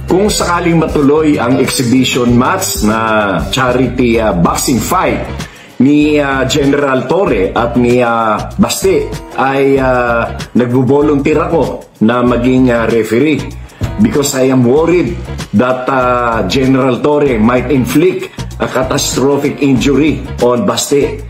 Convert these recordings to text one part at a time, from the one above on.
Kung sakaling matuloy ang exhibition match na charity boxing fight ni General Torre at ni Baste, ay nagbo-volunteer ako na maging referee because I am worried that General Torre might inflict a catastrophic injury on Baste.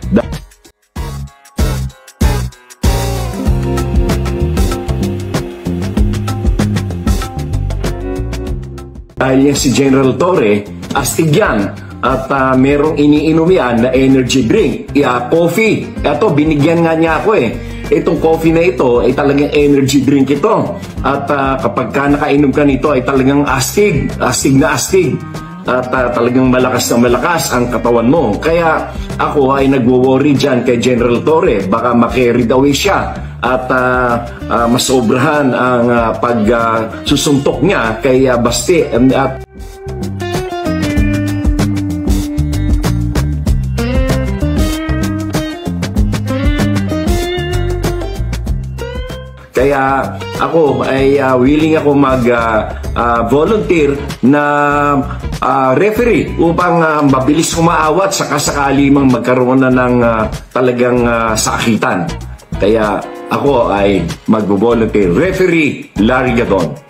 Dahil si General Torre, astig yan. At merong iniinom yan na energy drink, coffee. Ito, binigyan nga niya ako eh. Itong coffee na ito ay talagang energy drink ito. At kapag ka nakainom ka nito ay talagang astig na astig. At talagang malakas na malakas ang katawan mo. Kaya ako ay nagwo-worry dyan kay General Torre. Baka ma-carried away siya at masobrahan ang pagsusuntok niya kay Baste. At kaya ako ay willing ako mag-volunteer na referee upang mabilis kumaawat sakali mang magkaroon na ng talagang sakitan. Kaya ako ay mag-volunteer. Referee Larry Gadon.